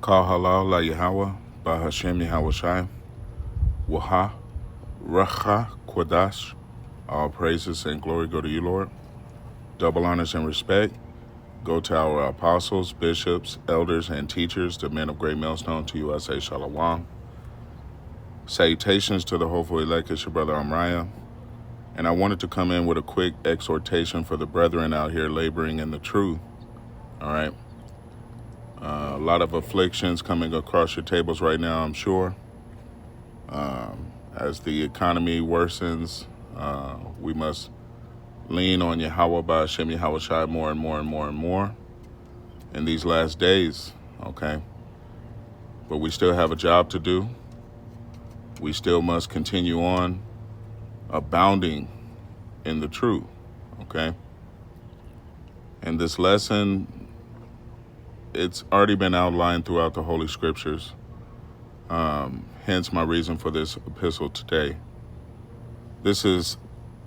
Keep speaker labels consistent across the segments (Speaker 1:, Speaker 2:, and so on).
Speaker 1: Call halal la Yahawah, Bahashem YAHAWASHI, Waha, Racha, Kwadash. All praises and glory go to you, Lord. Double honors and respect go to our apostles, bishops, elders, and teachers, the men of great millstone. To you I say shalom. Salutations to the hopeful elect. It's your brother Amraya. And I wanted to come in with a quick exhortation for the brethren out here laboring in the truth. All right. A lot of afflictions coming across your tables right now, I'm sure. As the economy worsens, we must lean on YAHAWAH by Hashem YAHAWASHI more and more and more and more in these last days, okay? But we still have a job to do. We still must continue on abounding in the truth, okay? And this lesson, it's already been outlined throughout the Holy Scriptures. Hence my reason for this epistle today. This is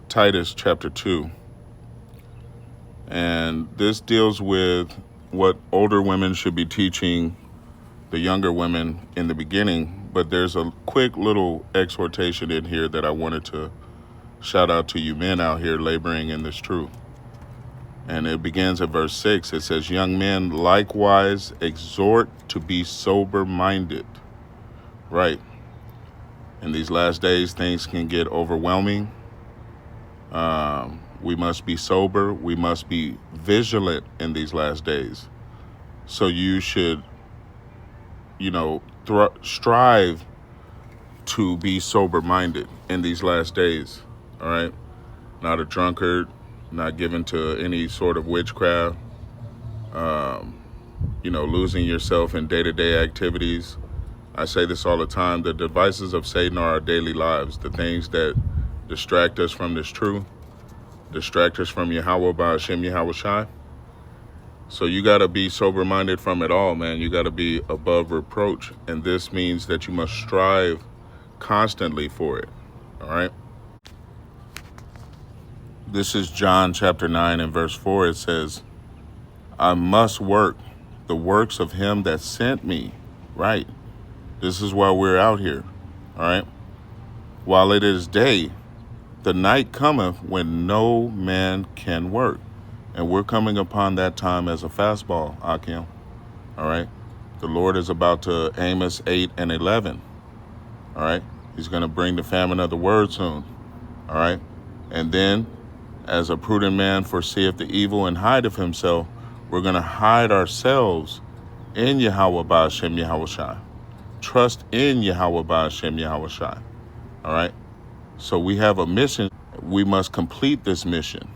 Speaker 1: Titus chapter 2. And this deals with what older women should be teaching the younger women in the beginning. But there's a quick little exhortation in here that I wanted to shout out to you men out here laboring in this truth. And it begins at verse 6. It says, young men likewise exhort to be sober-minded. Right. In these last days, things can get overwhelming. We must be sober. We must be vigilant in these last days. So you should, strive to be sober-minded in these last days. All right. Not a drunkard, not given to any sort of witchcraft, losing yourself in day-to-day activities. I say this all the time, the devices of Satan are our daily lives, the things that distract us from this truth, distract us from YAHAWAH by Hashem YAHAWASHI. So you got to be sober-minded from it all, man. You got to be above reproach. And this means that you must strive constantly for it, all right? This is John chapter 9 and verse 4. It says, I must work the works of him that sent me. Right. This is why we're out here. All right. While it is day, the night cometh when no man can work. And we're coming upon that time as a fastball, Akim. All right. The Lord is about to Amos 8 and 11. All right. He's going to bring the famine of the word soon. All right. And then, as a prudent man foreseeth the evil and hideth himself, we're going to hide ourselves in YAHAWAH by Hashem YAHAWASHI. Trust in YAHAWAH by Hashem YAHAWASHI. All right? So we have a mission. We must complete this mission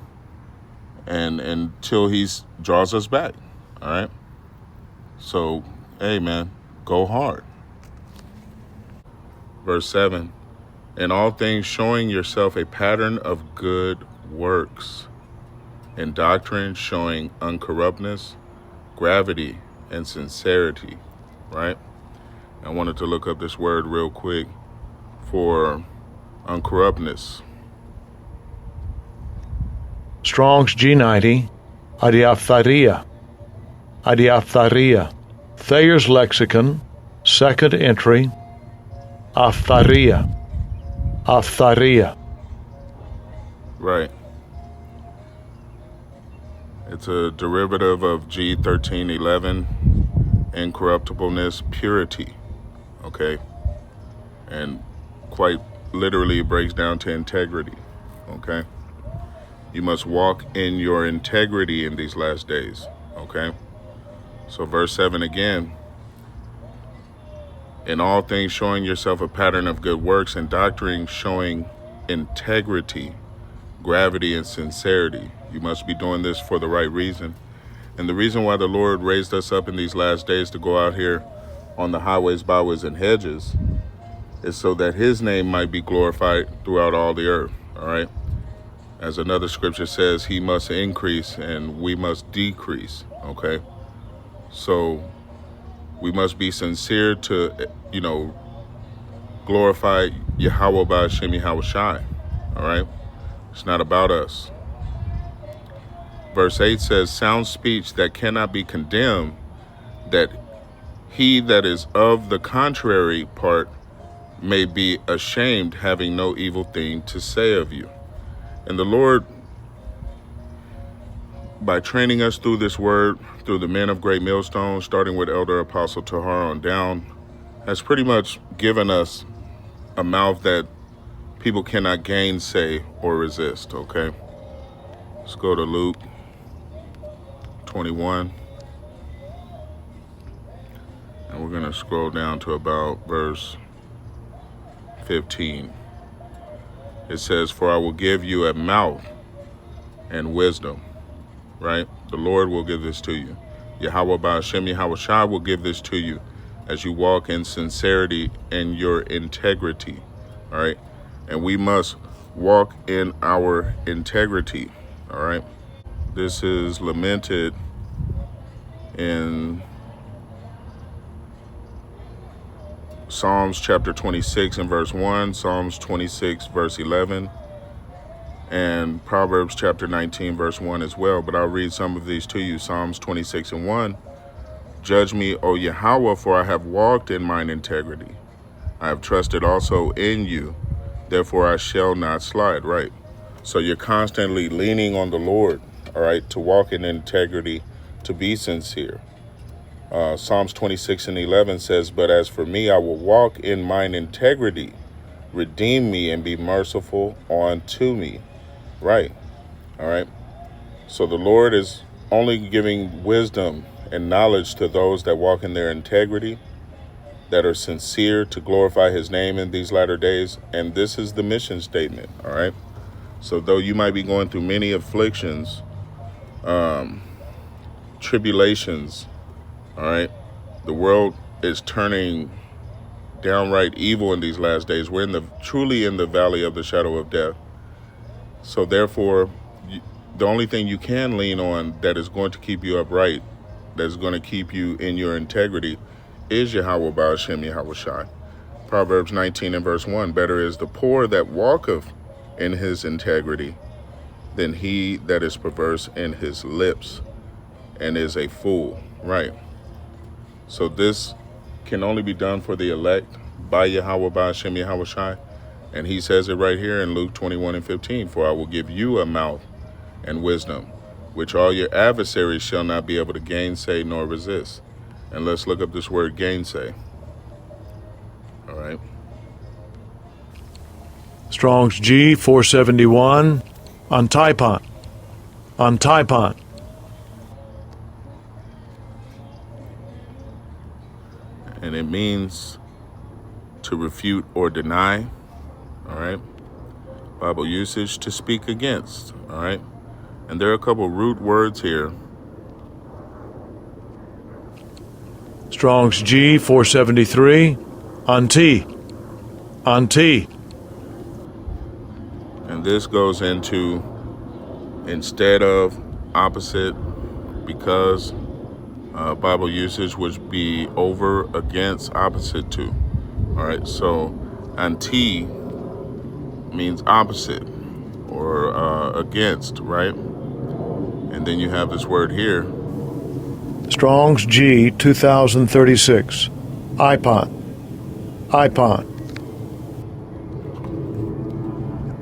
Speaker 1: and until he draws us back. All right? So, hey, man, go hard. Verse 7, in all things showing yourself a pattern of good works, in doctrine showing uncorruptness, gravity, and sincerity, right? I wanted to look up this word real quick for uncorruptness.
Speaker 2: Strong's G90, adiaphtharia, Thayer's Lexicon, second entry, aphtharia.
Speaker 1: Right. It's a derivative of G1311, incorruptibleness, purity, okay? And quite literally it breaks down to integrity, okay? You must walk in your integrity in these last days, okay? So verse 7 again, in all things showing yourself a pattern of good works, and doctrine showing integrity, gravity, and sincerity. You must be doing this for the right reason. And the reason why the Lord raised us up in these last days to go out here on the highways, byways, and hedges is so that his name might be glorified throughout all the earth, all right? As another scripture says, he must increase and we must decrease, okay? So we must be sincere to, glorify YAHAWAH by Hashem YAHAWASHI, all right? It's not about us. Verse 8 says, sound speech that cannot be condemned, that he that is of the contrary part may be ashamed, having no evil thing to say of you. And the Lord, by training us through this word, through the men of Great Millstone, starting with Elder Apostle Tahar on down, has pretty much given us a mouth that people cannot gainsay or resist, okay? Let's go to Luke 21. And we're going to scroll down to about verse 15. It says, "For I will give you a mouth and wisdom," right? The Lord will give this to you. YAHAWAH YAHAWASHI will give this to you as you walk in sincerity and your integrity, all right? And we must walk in our integrity, all right? This is lamented in Psalms chapter 26 and verse 1, Psalms 26 verse 11, and Proverbs chapter 19 verse 1 as well. But I'll read some of these to you. Psalms 26 and 1. "Judge me, O Yahawah, for I have walked in mine integrity. I have trusted also in you, therefore I shall not slide," right? So you're constantly leaning on the Lord, all right, to walk in integrity, to be sincere. Psalms 26 and 11 says, "But as for me, I will walk in mine integrity. Redeem me and be merciful unto me." Right. All right. So the Lord is only giving wisdom and knowledge to those that walk in their integrity, that are sincere to glorify his name in these latter days. And this is the mission statement. All right. So though you might be going through many afflictions, tribulations, all right, the world is turning downright evil in these last days. We're truly in the valley of the shadow of death. So therefore, the only thing you can lean on that is going to keep you upright, that's going to keep you in your integrity, is Yahawah Ba'ashem Yahawashi. Proverbs 19 and verse 1, "Better is the poor that walketh in his integrity than he that is perverse in his lips and is a fool." Right. So this can only be done for the elect by Yahawah Ba'ashem Yahawashi. And he says it right here in Luke 21 and 15, "For I will give you a mouth and wisdom, which all your adversaries shall not be able to gainsay nor resist." And let's look up this word gainsay. All right.
Speaker 2: Strong's G 471. Antipon. Antipon.
Speaker 1: And it means to refute or deny. All right. Bible usage, to speak against. All right. And there are a couple root words here.
Speaker 2: Strong's G 473. Anti. Anti.
Speaker 1: And this goes into instead of, opposite, because. Bible usage would be over, against, opposite to. All right, so anti means opposite or against, right? And then you have this word here.
Speaker 2: Strong's G 2036. Ipon. Ipon.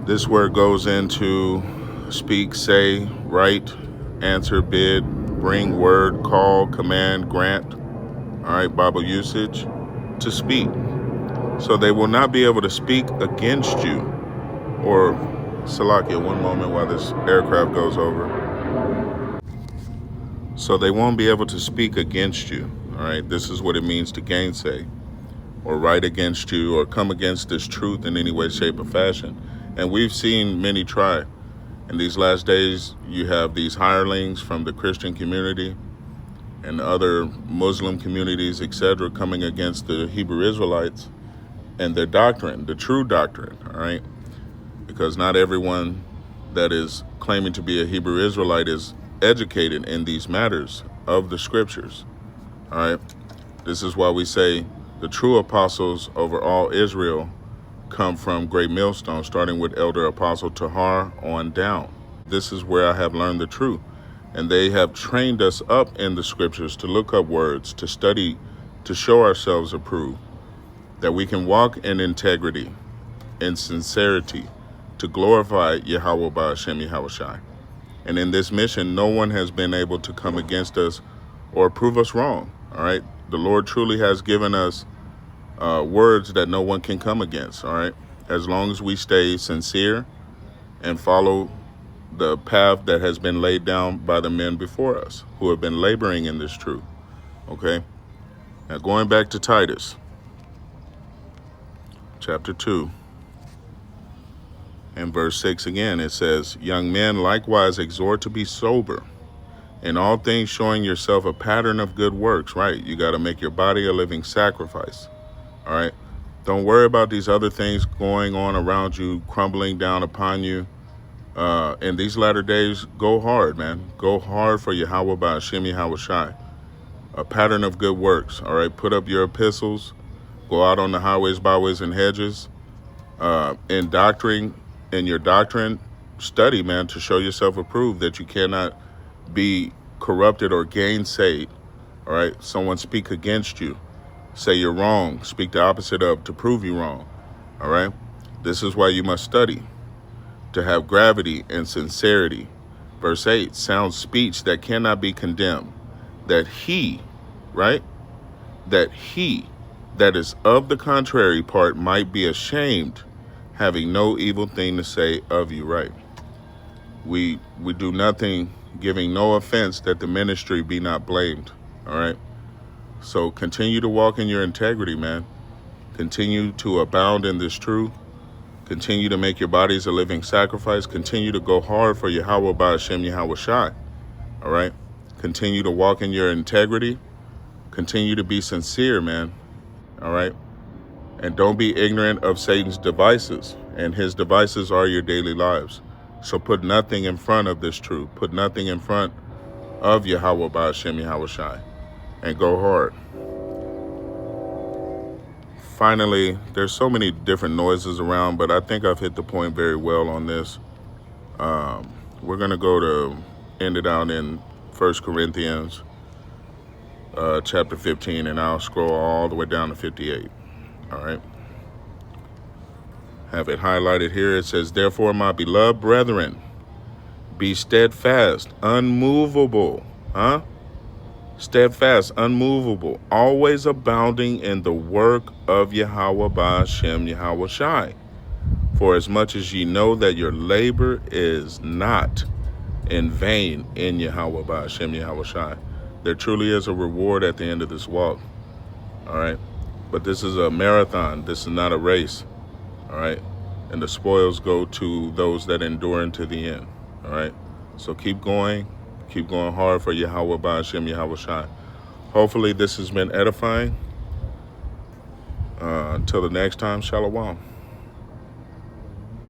Speaker 1: This word goes into speak, say, write, answer, bid, bring, word, call, command, grant. All right, Bible usage, to speak. So they will not be able to speak against you. Or, Salakia, one moment while this aircraft goes over. So they won't be able to speak against you. All right, this is what it means to gainsay, or write against you, or come against this truth in any way, shape, or fashion. And we've seen many try. In these last days, you have these hirelings from the Christian community and other Muslim communities, etc., coming against the Hebrew Israelites and their doctrine, the true doctrine, all right? Because not everyone that is claiming to be a Hebrew Israelite is educated in these matters of the scriptures, all right? This is why we say the true apostles over all Israel come from Great Millstone, starting with Elder Apostle Tahar on down. This is where I have learned the truth. And they have trained us up in the scriptures to look up words, to study to show ourselves approved, that we can walk in integrity and sincerity to glorify YAHAWAH Shem YAHAWASHI. And in this mission, no one has been able to come against us or prove us wrong. All right. The Lord truly has given us words that no one can come against. All right. As long as we stay sincere and follow the path that has been laid down by the men before us who have been laboring in this truth. Okay. Now going back to Titus chapter 2 and verse 6 again, it says, young men likewise exhort to be sober, in all things showing yourself a pattern of good works. Right. You got to make your body a living sacrifice. All right. Don't worry about these other things going on around you, crumbling down upon you. In these latter days, go hard, man. Go hard for YAHAWAH Shem YAHAWASHI. A pattern of good works. All right. Put up your epistles. Go out on the highways, byways, and hedges. In your doctrine, study, man, to show yourself approved, that you cannot be corrupted or gainsayed. All right. Someone speak against you, say you're wrong, speak the opposite of to prove you wrong. All right. This is why you must study, to have gravity and sincerity. Verse 8, sound speech that cannot be condemned, that he, right, that he that is of the contrary part might be ashamed, having no evil thing to say of you. Right. We do nothing, giving no offense, that the ministry be not blamed. All right. So continue to walk in your integrity, man. Continue to abound in this truth. Continue to make your bodies a living sacrifice. Continue to go hard for YAHAWAH Shem YAHAWASHI. All right. Continue to walk in your integrity. Continue to be sincere, man. All right. And don't be ignorant of Satan's devices. And his devices are your daily lives. So put nothing in front of this truth. Put nothing in front of YAHAWAH Shem YAHAWASHI. And go hard. Finally, there's so many different noises around, but I think I've hit the point very well on this. We're going to go to end it out in 1 Corinthians chapter 15, and I'll scroll all the way down to 58. All right. Have it highlighted here. It says, therefore, my beloved brethren, be steadfast, unmovable. Steadfast, unmovable, always abounding in the work of YAHAWAH Shem YAHAWASHI. For as much as ye know that your labor is not in vain in YAHAWAH Shem YAHAWASHI. There truly is a reward at the end of this walk. All right. But this is a marathon. This is not a race. All right. And the spoils go to those that endure unto the end. All right. So keep going. Keep going hard for YAHAWAH Shem YAHAWASHI. Hopefully this has been edifying. Until the next time, shalom.